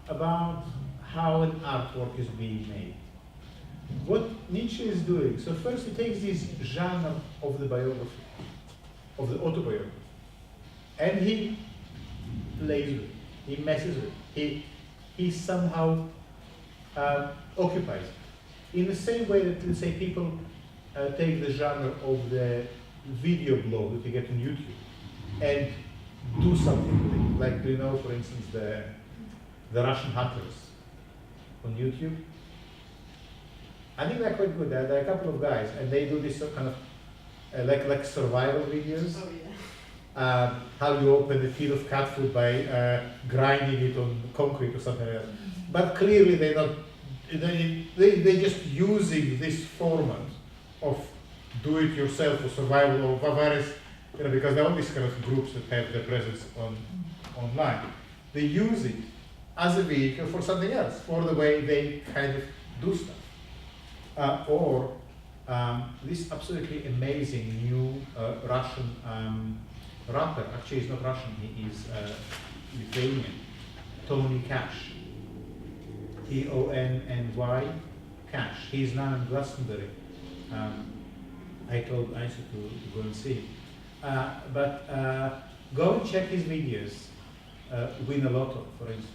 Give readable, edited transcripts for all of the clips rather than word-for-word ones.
about how an artwork is being made. What Nietszhe is doing, so first he takes this genre of the biography, of the autobiography, and he plays with it, he messes with it, he somehow occupies it. In the same way that, let's say, people take the genre of the video blog that you get on YouTube and do something with it. Like, do you know, for instance, the Russian hackers on YouTube? I think they're quite good. There are a couple of guys, and they do this kind of like survival videos. Oh, yeah. How you open a field of cat food by grinding it on concrete or something like that. But clearly they're not. They're just using this format of do-it-yourself or survival or various, because there are all these kind of groups that have their presence online. They use it as a vehicle for something else, for the way they kind of do stuff. Or this absolutely amazing new Russian rapper, actually he's not Russian, he is Lithuanian, Tony Cash, Tony Cash. He's now in Glastonbury. I told Isa to go and see him. But go and check his videos, Win a Lotto, for instance,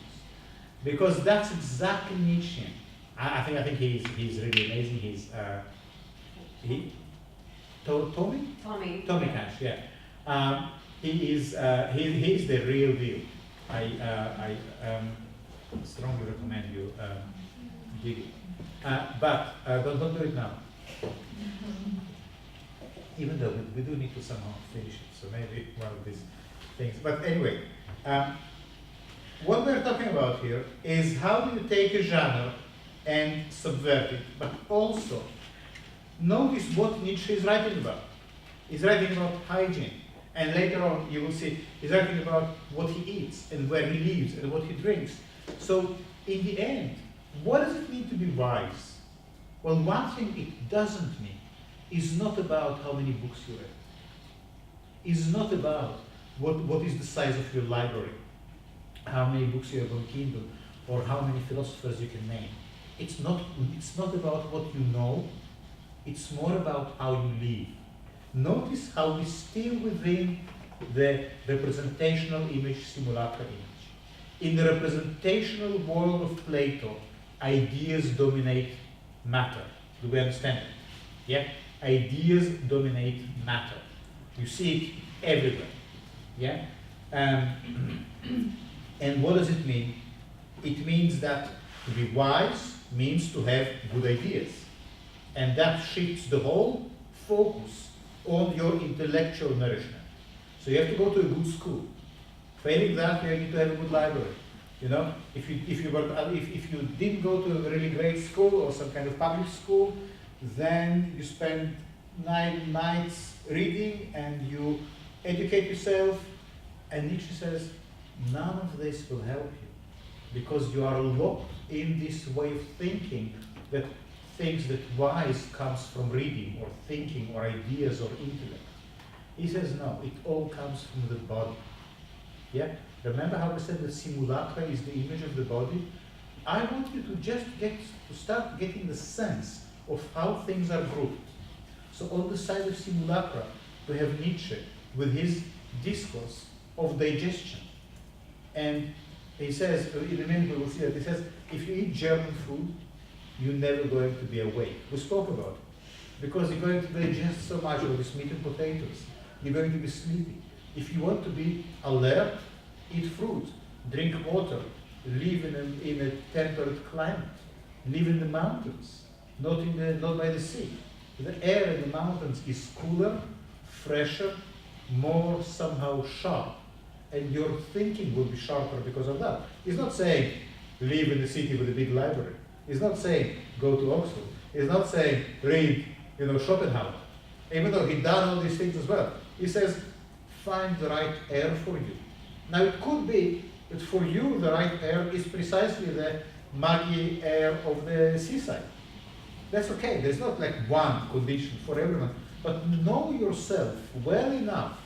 because that's exactly Nietszhe. I think he's really amazing. He's Tommy Cash, yeah. He's the real deal. I strongly recommend you dig it. But don't do it now. Even though we do need to somehow finish it, so maybe one of these things. But anyway, what we're talking about here is how do you take a genre and subvert it, but also notice what Nietszhe is writing about. He's writing about hygiene, and later on you will see he's writing about what he eats and where he lives and what he drinks. So in the end, what does it mean to be wise? Well, one thing it doesn't mean is not about how many books you read. It's not about what is the size of your library, how many books you have on Kindle, or how many philosophers you can name. It's not about what you know, it's more about how you live. Notice how we still within the representational image, simulacra image. In the representational world of Plato, ideas dominate matter. Do we understand it? Yeah? Ideas dominate matter. You see it everywhere. Yeah? And what does it mean? It means that to be wise means to have good ideas. And that shifts the whole focus on your intellectual nourishment. So you have to go to a good school. Failing that, you need to have a good library. You know, if you didn't go to a really great school or some kind of public school, then you spend 9 nights reading and you educate yourself. And Nietszhe says, none of this will help you because you are locked in this way of thinking that thinks that wise comes from reading or thinking or ideas or intellect. He says, no, it all comes from the body. Yeah? Remember how we said that simulacra is the image of the body? I want you to just start getting the sense of how things are grouped. So on the side of simulacra, we have Nietszhe with his discourse of digestion. And he says, in a minute we will see that, he says, if you eat German food, you're never going to be awake. We spoke about it. Because you're going to digest so much of this meat and potatoes. You're going to be sleepy. If you want to be alert, eat fruit, drink water, live in a temperate climate, live in the mountains, not by the sea. The air in the mountains is cooler, fresher, more somehow sharp, and your thinking will be sharper because of that. He's not saying live in the city with a big library. He's not saying go to Oxford. He's not saying read, Schopenhauer. Even though he done all these things as well. He says find the right air for you. Now it could be that for you the right air is precisely the muggy air of the seaside. That's okay. There's not like one condition for everyone. But know yourself well enough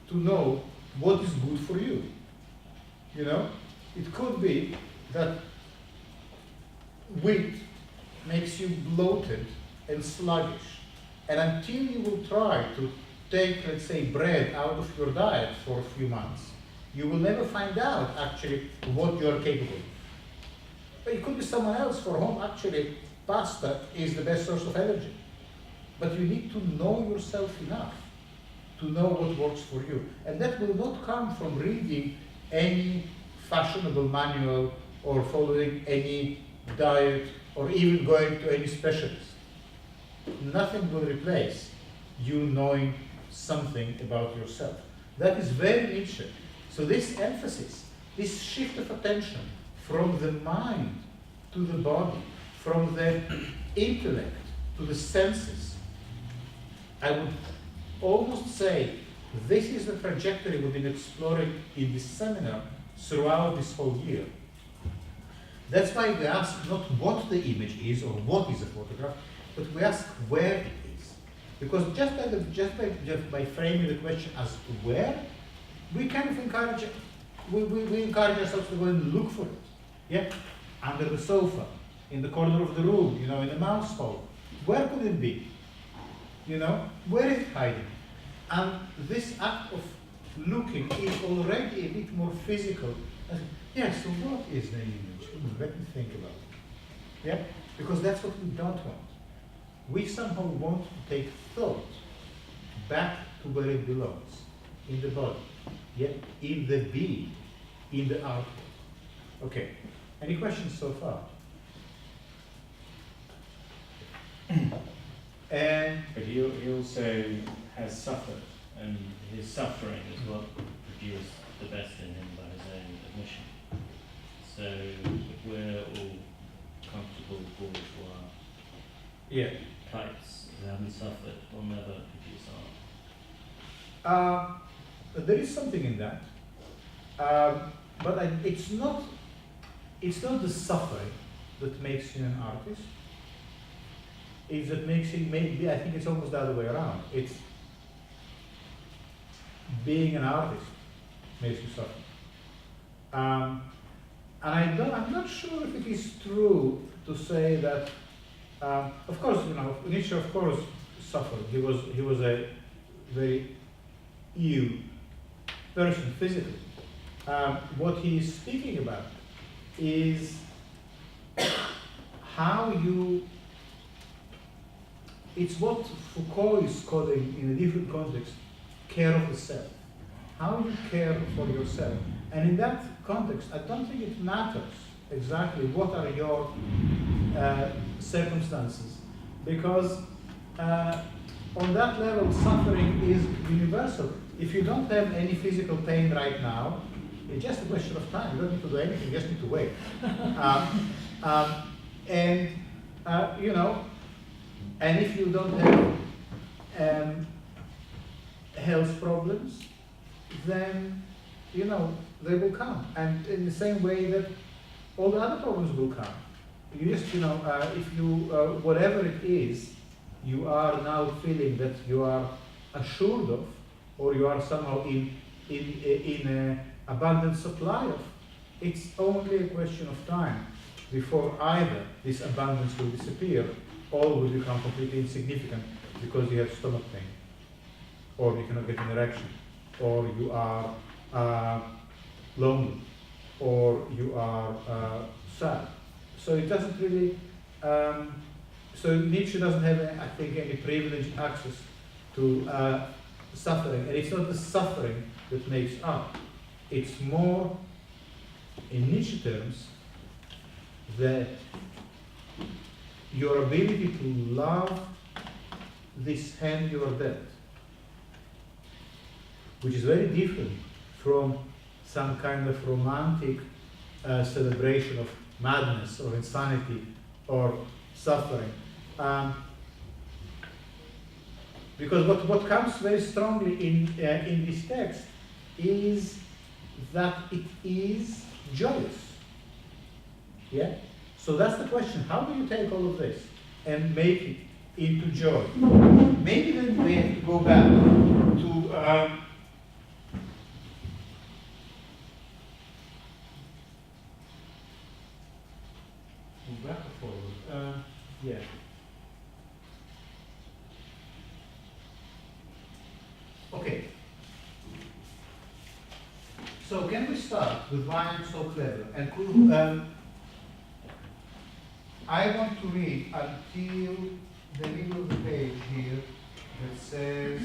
to know what is good for you. It could be that wit makes you bloated and sluggish. And until you will try to take, let's say, bread out of your diet for a few months, you will never find out actually what you're capable of. But it could be someone else for whom actually pasta is the best source of energy. But you need to know yourself enough to know what works for you. And that will not come from reading any fashionable manual or following any diet or even going to any specialist. Nothing will replace you knowing something about yourself. That is very Nietszhe. So this emphasis, this shift of attention from the mind to the body, from the intellect to the senses, I would almost say this is the trajectory we've been exploring in this seminar throughout this whole year. That's why we ask not what the image is or what is a photograph, but we ask where it is. Because just by framing the question as where, we kind of encourage, we encourage ourselves to go and look for it. Yeah? Under the sofa, in the corner of the room, in the mouse hole. Where could it be? Where is it hiding? And this act of looking is already a bit more physical. Yeah, so what is the image? Let me think about it. Yeah? Because that's what we don't want. We somehow want to take thought back to where it belongs, in the body, yeah? In the being, in the artwork. Okay, any questions so far? And but he also has suffered, and his suffering is what produced the best in him by his own admission. So if we're all comfortable bourgeois types who haven't suffered, will never produce art. There is something in that, but it's not the suffering that makes you an artist. Is that makes him, maybe I think it's almost the other way around. It's being an artist makes you suffer. And I'm not sure if it is true to say that. Of course, Nietszhe, of course, suffered. He was a very ill person physically. What he is speaking about is how you. It's what Foucault is calling, in a different context, care of the self. How you care for yourself. And in that context, I don't think it matters exactly what are your circumstances, because on that level, suffering is universal. If you don't have any physical pain right now, it's just a question of time. You don't need to do anything, you just need to wait. And if you don't have health problems, then they will come. And in the same way that all the other problems will come. You just, if you, whatever it is, you are now feeling that you are assured of, or you are somehow in an abundant supply of, it's only a question of time before either this abundance will disappear or will become completely insignificant because you have stomach pain, or you cannot get an erection, or you are lonely, or you are sad. So it doesn't really, so Nietszhe doesn't have, I think, any privileged access to suffering. And it's not the suffering that makes art. It's more, in Nietszhe terms, that your ability to love this hand you are dealt, which is very different from some kind of romantic celebration of madness or insanity or suffering. Because what comes very strongly in this text is that it is joyous. Yeah? So that's the question. How do you take all of this and make it into joy? Maybe then we have to go back to back or forward? Yeah. Okay. So can we start with why I'm so clever? And could, I want to read until the middle of the page here that says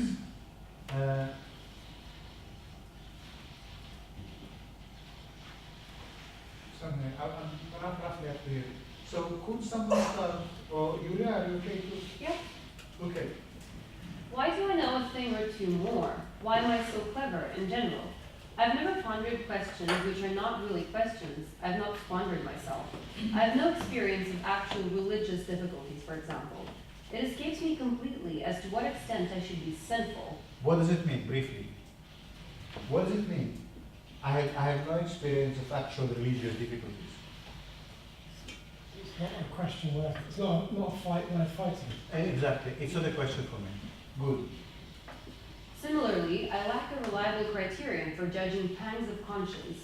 something. I'm roughly up here. So could someone start? Or Yulia, are you okay to? Yeah. Okay. Why do I know a thing or two more? Why am I so clever in general? I've never pondered questions which are not really questions. I've not squandered myself. I have no experience of actual religious difficulties, for example. It escapes me completely as to what extent I should be sinful. What does it mean, briefly? What does it mean? I have no experience of actual religious difficulties. It's not a question worth, it's not a fight worth fighting. Exactly, it's not a question for me. Good. Similarly, I lack a reliable criterion for judging pangs of conscience.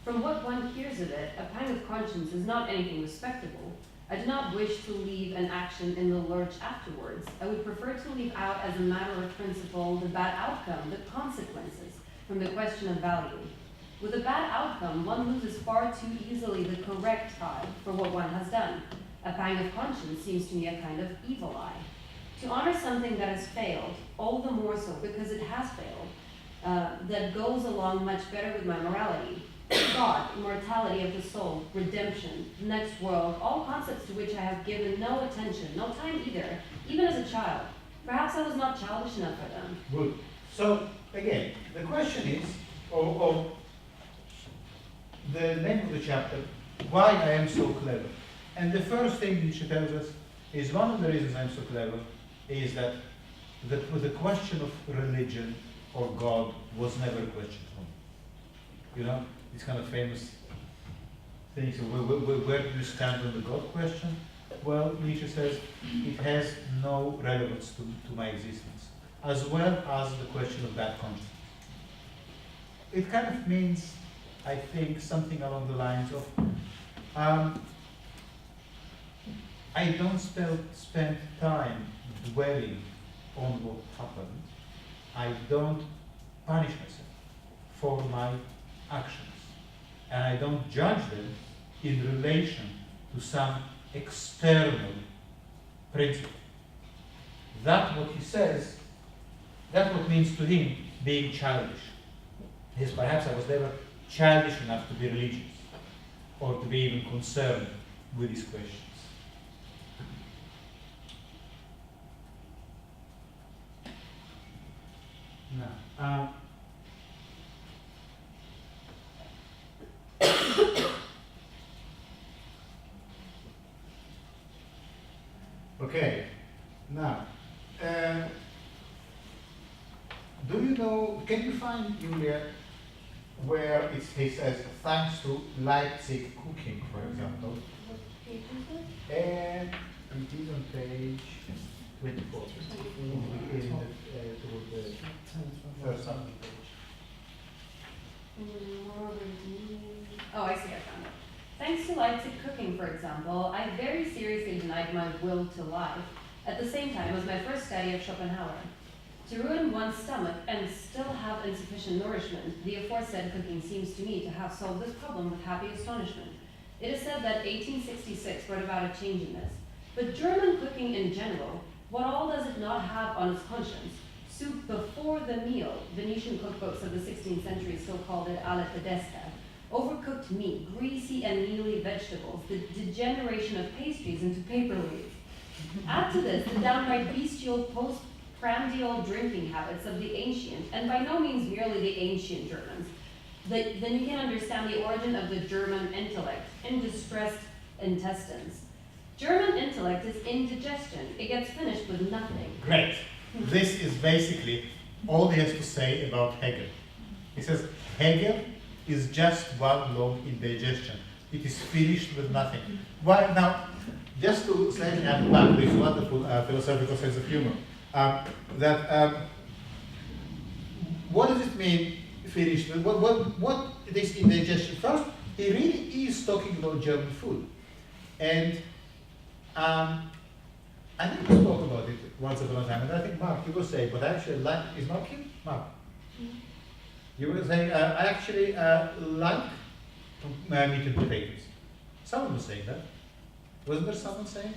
From what one hears of it, a pang of conscience is not anything respectable. I do not wish to leave an action in the lurch afterwards. I would prefer to leave out as a matter of principle the bad outcome, the consequences, from the question of value. With a bad outcome, one loses far too easily the correct eye for what one has done. A pang of conscience seems to me a kind of evil eye. To honor something that has failed, all the more so because it has failed, that goes along much better with my morality. God, immortality of the soul, redemption, the next world, all concepts to which I have given no attention, no time either, even as a child. Perhaps I was not childish enough for them. Good. So, again, the question is, or the name of the chapter, why I am so clever. And the first thing Nietszhe tells us is one of the reasons I'm so clever is that the question of religion or God was never a question for me. You know, these kind of famous things, where do you stand on the God question? Well, Nietszhe says it has no relevance to my existence, as well as the question of bad conscience. It kind of means, I think, something along the lines of, I don't spend time dwelling on what happened. I don't punish myself for my actions. And I don't judge them in relation to some external principle. That's what he says, that's what means to him being childish. Yes, perhaps I was never childish enough to be religious or to be even concerned with these questions. Now, okay, now, do you know, can you find, Julia, where he says, thanks to Leipzig cooking, for example? What page is it? And it is on page 24. In toward the first summary page. Oh, I see, I found it. Thanks to Leipzig cooking, for example, I very seriously denied my will to life, at the same time as my first study of Schopenhauer. To ruin one's stomach and still have insufficient nourishment, the aforesaid cooking seems to me to have solved this problem with happy astonishment. It is said that 1866 brought about a change in this. But German cooking in general, what all does it not have on its conscience? Soup before the meal, Venetian cookbooks of the 16th century still called it alla tedesca. Overcooked meat, greasy and mealy vegetables, the degeneration of pastries into paper leaves. Add to this the downright bestial postprandial drinking habits of the ancient, and by no means merely the ancient Germans. Then you can understand the origin of the German intellect, in distressed intestines. German intellect is indigestion. It gets finished with nothing. Great. This is basically all he has to say about Hegel. He says, Hegel is just one long indigestion. It is finished with nothing. Why now, just to slightly add back this wonderful philosophical sense of humor, what does it mean finished with? What this indigestion? First, he really is talking about German food. And I think we spoke about it once upon a time, and I think Mark, you were saying, but I actually like, is Mark here? Mark? You were saying, I actually like meat and potatoes. Someone was saying that. Wasn't there someone saying?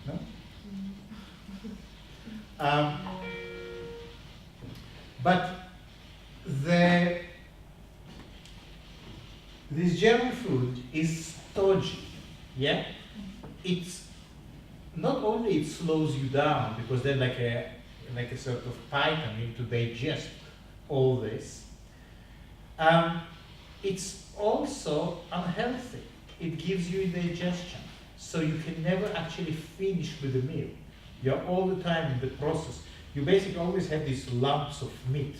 No? But this German food is stodgy, yeah? It's not only it slows you down because they're like a sort of python, you need to digest all this. It's also unhealthy. It gives you indigestion, so you can never actually finish with the meal. You're all the time in the process. You basically always have these lumps of meat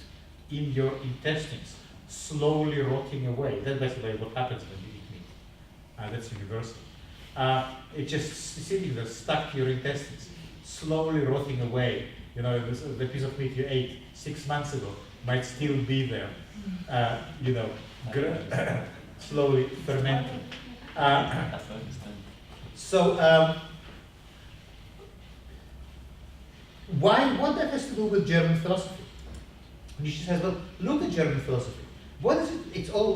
in your intestines, slowly rotting away. That's basically what happens when you eat meat. That's universal. It's just sitting there, stuck to your intestines, slowly rotting away. You know, the piece of meat you ate 6 months ago might still be there, slowly fermenting. What that has to do with German philosophy? Nietszhe says, well, look at German philosophy. What is it?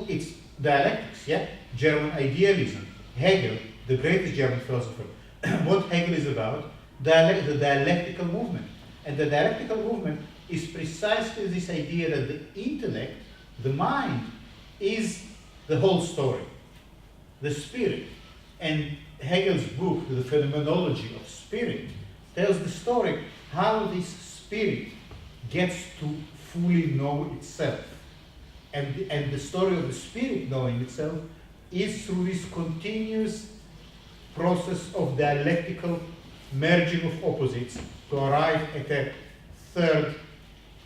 It's dialectics, yeah? German idealism. Hegel, the greatest German philosopher. What Hegel is about? The dialectical movement. And the dialectical movement is precisely this idea that the intellect, the mind, is the whole story, the spirit. And Hegel's book, The Phenomenology of Spirit, tells the story how this spirit gets to fully know itself. And the story of the spirit knowing itself is through this continuous process of dialectical merging of opposites to arrive at a third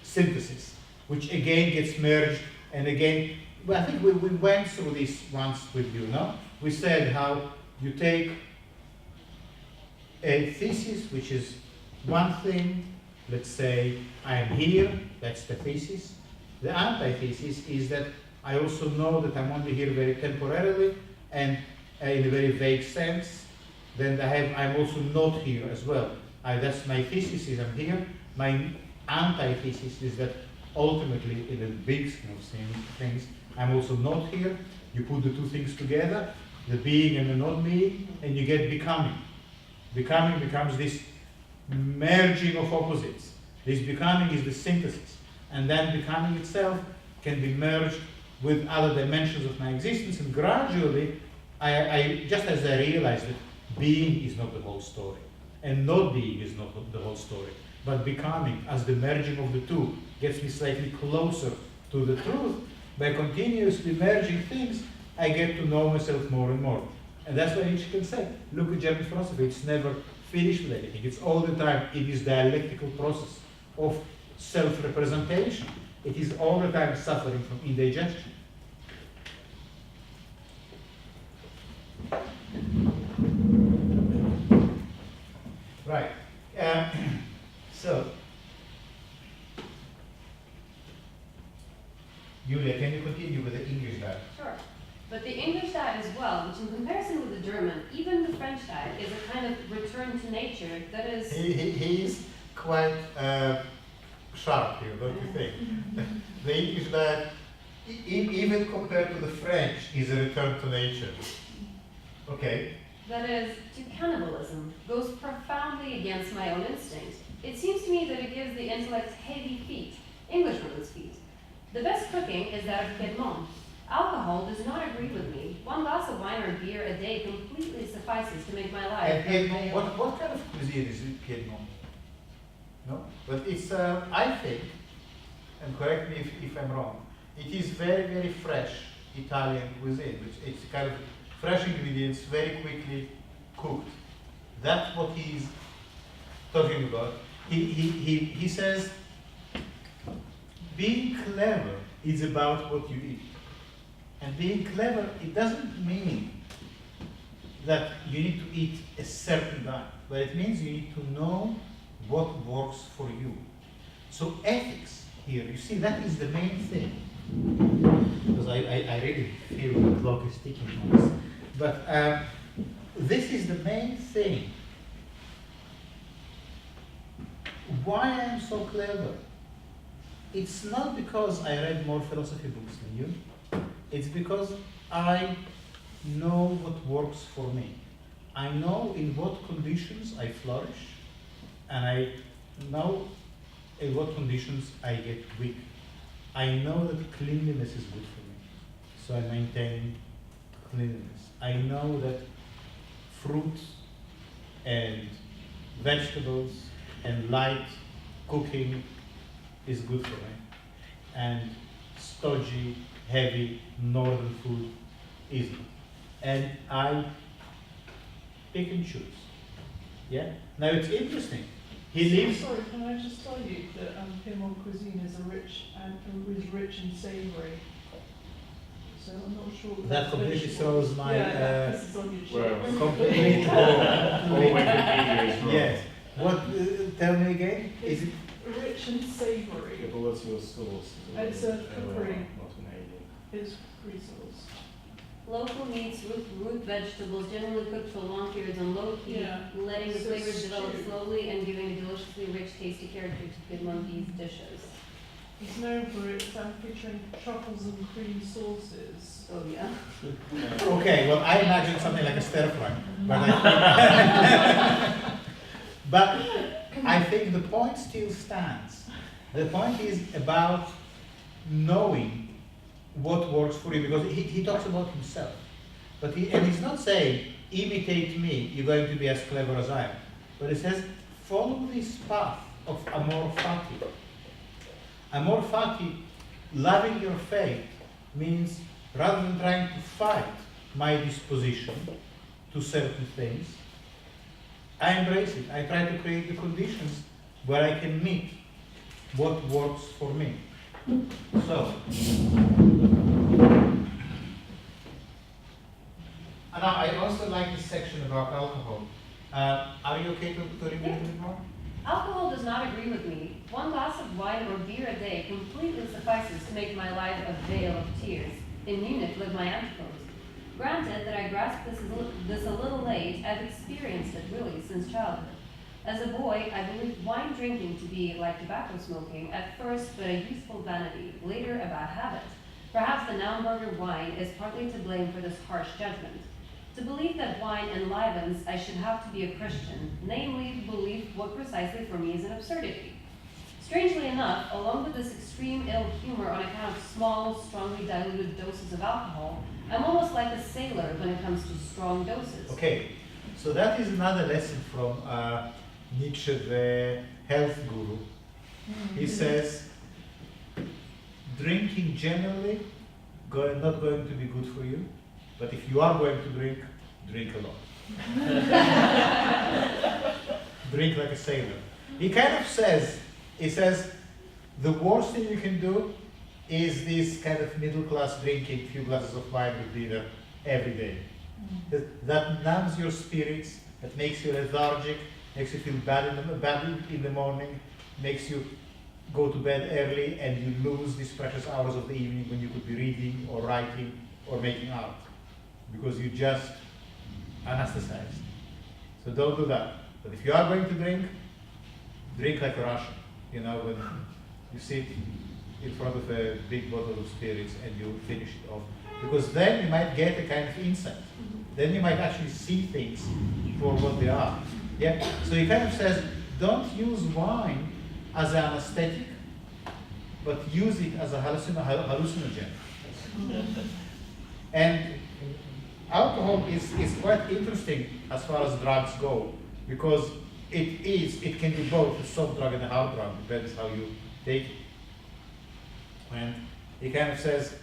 synthesis, which again gets merged and again. Well, I think we went through this once with you, no? We said how you take a thesis, which is one thing, let's say, I am here, that's the thesis. The antithesis is that I also know that I'm only here very temporarily and in a very vague sense. Then I'm also not here as well. That's my thesis is I'm here. My antithesis is that ultimately, in the big scheme of things, I'm also not here. You put the two things together, the being and the not being, and you get becoming. Becoming becomes this merging of opposites. This becoming is the synthesis. And then becoming itself can be merged with other dimensions of my existence, and gradually, I just as I realized that being is not the whole story, and not being is not the whole story, but becoming, as the merging of the two gets me slightly closer to the truth, by continuously merging things, I get to know myself more and more. And that's why Nietszhe can say, look at German philosophy, it's never finished with anything. It's all the time in this dialectical process of self-representation. It is all the time suffering from indigestion. Right. So, Julia, can you continue with the English diet? Sure. But the English diet as well, which in comparison with the German, even the French diet, is a kind of return to nature that is... He is quite sharp here, don't you think? The English diet, even compared to the French, is a return to nature. Okay. That is, to cannibalism, goes profoundly against my own instinct. It seems to me that it gives the intellect heavy feet, Englishwomen's feet. The best cooking is that of Piedmont. Alcohol does not agree with me. One glass of wine or beer a day completely suffices to make my life. And Piedmont, what kind of cuisine is it, Piedmont? No? But it's, I think, and correct me if I'm wrong, it is very, very fresh Italian cuisine, which it's kind of fresh ingredients, very quickly cooked. That's what he's talking about. He says, being clever is about what you eat. And being clever, it doesn't mean that you need to eat a certain diet, but it means you need to know what works for you. So ethics here, you see, that is the main thing. Because I really feel the clock is ticking on this. But this is the main thing why I am so clever? It's not because I read more philosophy books than you. It's because I know what works for me. I know in what conditions I flourish, and I know in what conditions I get weak. I know that cleanliness is good for me, so I maintain cleanliness. I know that fruits and vegetables and light cooking is good for me, and stodgy, heavy northern food isn't. And I pick and choose. Yeah. Now it's interesting. He lives. Sorry, can I just tell you that Piedmont cuisine is rich and savoury. So I'm not sure. That completely throws my. This is on your Well, sheet. Complete. All Wikipedia is wrong. Yes. What? Tell me again. Is it? Rich and savoury. Yeah, but what's your source? It's a cookery. Not an alien. It's resource. Local meats, root vegetables, generally cooked for long periods on low heat, Yeah. letting the So flavors develop stew. slowly and giving a deliciously rich, tasty character to Piedmontese dishes. It's known for its featuring truffles and cream sauces. Oh yeah. Okay. Well, I imagine something like a stir fry, but but I think the point still stands. The point is about knowing what works for you, because he talks about himself, but he's not saying imitate me, you're going to be as clever as I am, but he says follow this path of amor fati. Amor fati, loving your fate, means rather than trying to fight my disposition to certain things, I embrace it. I try to create the conditions where I can meet what works for me. So, and now I also like this section about alcohol. Are you okay to read a little bit more? Alcohol does not agree with me. One glass of wine or beer a day completely suffices to make my life a vale of tears. In Munich live my antipodes. Granted that I grasped this a little late, I've experienced it really since childhood. As a boy, I believed wine drinking to be like tobacco smoking, at first but a youthful vanity, later a bad habit. Perhaps the Naumburger wine is partly to blame for this harsh judgment. To believe that wine enlivens, I should have to be a Christian, namely to believe what precisely for me is an absurdity. Strangely enough, along with this extreme ill humor on account of small, strongly diluted doses of alcohol, I'm almost like a sailor when it comes to strong doses. Okay, so that is another lesson from Nietszhe, the health guru. He says, drinking generally not going to be good for you, but if you are going to drink a lot. Drink like a sailor. He kind of says, the worst thing you can do is this kind of middle class drinking a few glasses of wine with dinner every day. That numbs your spirits, that makes you lethargic, makes you feel bad in the morning, makes you go to bed early, and you lose these precious hours of the evening when you could be reading or writing or making art, because you just anesthetized. So don't do that. But if you are going to drink like a Russian. You know, when you sit in front of a big bottle of spirits and you finish it off. Because then you might get a kind of insight. Then you might actually see things for what they are. Yeah? So he kind of says, don't use wine as an anesthetic, but use it as a hallucinogen. And alcohol is quite interesting as far as drugs go, because it can be both a soft drug and a hard drug, depends how you take it. And he kind of says,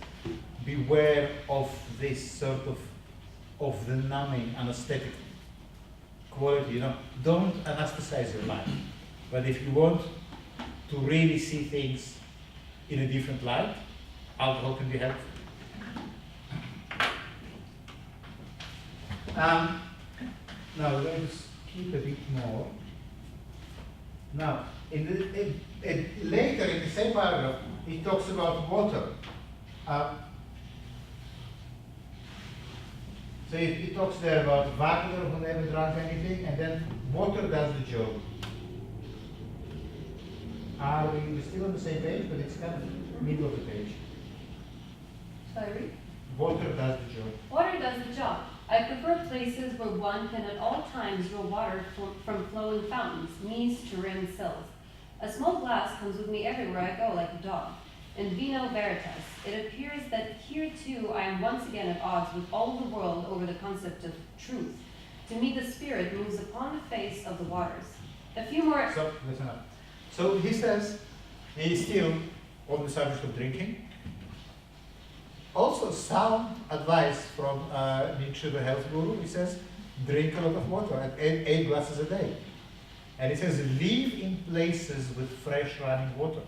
beware of this sort of the numbing anesthetic quality, you know. Don't anesthetize your life. But if you want to really see things in a different light, alcohol can be helpful. Now we're going to skip a bit more. Now, later in the same paragraph, he talks about water. So he talks there about Wagner, who never drank anything, and then water does the job. Are we still on the same page? But it's kind of middle of the page. Shall I read? Water does the job. Water does the job. I prefer places where one can at all times draw water from flowing fountains, knees to rim sills. A small glass comes with me everywhere I go like a dog. In vino veritas, it appears that here too I am once again at odds with all the world over the concept of truth. To me the spirit moves upon the face of the waters. A few more... So, listen up. So he says, he is still on the subject of drinking. Also sound advice from Nietszhe, the health guru. He says, drink a lot of water, at 8 glasses a day. And he says, live in places with fresh running water,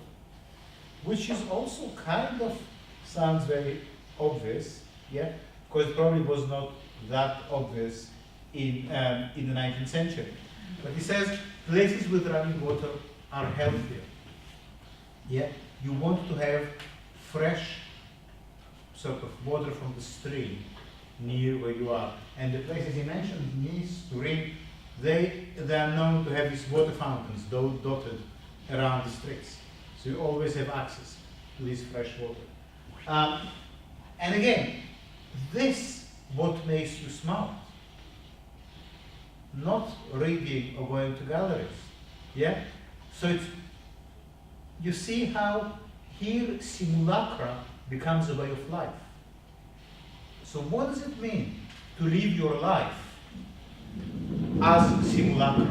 which is also kind of sounds very obvious, yeah? Because it probably was not that obvious in the 19th century. But he says, places with running water are healthier. Yeah? You want to have fresh sort of water from the stream near where you are. And the places he mentioned, Nice, Turin, they are known to have these water fountains dotted around the streets. So you always have access to this fresh water. And again, this what makes you smart. Not reading or going to galleries. Yeah? So it's, you see how here simulacra becomes a way of life. So what does it mean to live your life as simulacra?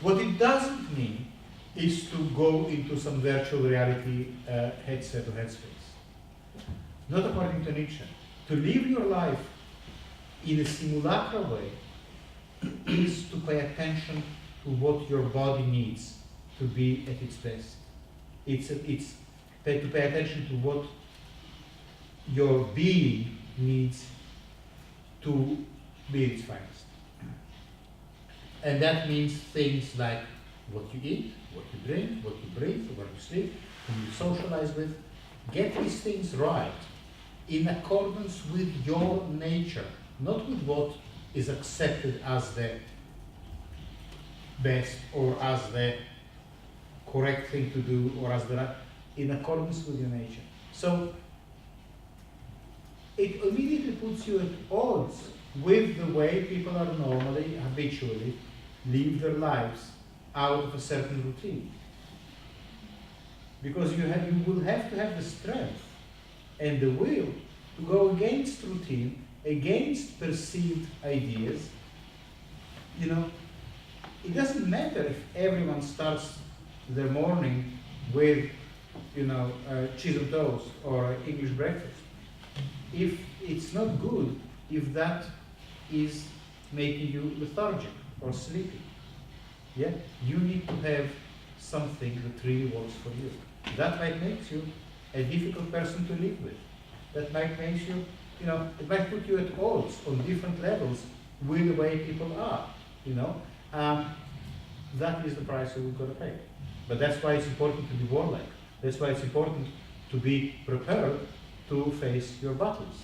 What it doesn't mean is to go into some virtual reality headset or headspace. Not according to Nietszhe. To live your life in a simulacra way is to pay attention to what your body needs to be at its best. It's to pay attention to what your being needs to be its finest. And that means things like what you eat, what you drink, what you breathe, where you sleep, who you socialize with. Get these things right in accordance with your nature, not with what is accepted as the best or as the correct thing to do or as the right, in accordance with your nature. So it immediately puts you at odds with the way people are normally, habitually, live their lives out of a certain routine. Because you will have to have the strength and the will to go against routine, against perceived ideas. You know, it doesn't matter if everyone starts their morning with, cheese and toast or English breakfast. If it's not good, if that is making you lethargic or sleepy, yeah, you need to have something that really works for you. That might make you a difficult person to live with. That might make you, it might put you at odds on different levels with the way people are, That is the price we've got to pay. But that's why it's important to be warlike. That's why it's important to be prepared to face your battles.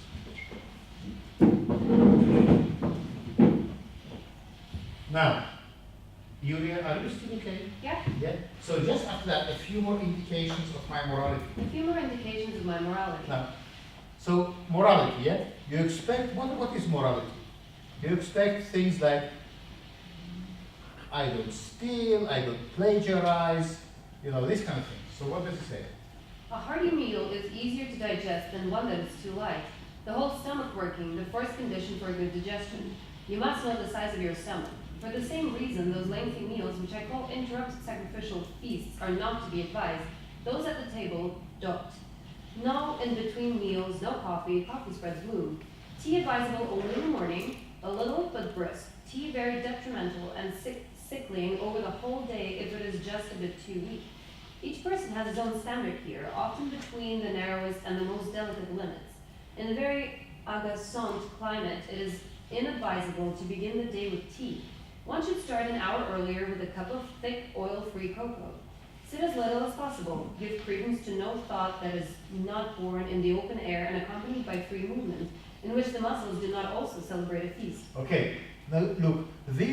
Now, Yulia, are you still okay? Yeah? Yeah? So just after that, a few more indications of my morality. A few more indications of my morality. Now, so morality, yeah? You expect, what is morality? You expect things like, I don't steal, I don't plagiarize, this kind of thing. So what does it say? A hearty meal is easier to digest than one that is too light. The whole stomach working, the first condition for a good digestion. You must know the size of your stomach. For the same reason, those lengthy meals, which I call interrupted sacrificial feasts, are not to be advised. Those at the table don't. No in between meals, no coffee spreads gloom. Tea advisable only in the morning, a little but brisk. Tea very detrimental and sicklying over the whole day if it is just a bit too weak. Each person has his own standard here, often between the narrowest and the most delicate limits. In a very agaçant climate, it is inadvisable to begin the day with tea. One should start an hour earlier with a cup of thick, oil-free cocoa. Sit as little as possible. Give credence to no thought that is not born in the open air and accompanied by free movement, in which the muscles do not also celebrate a feast. Okay, now look, this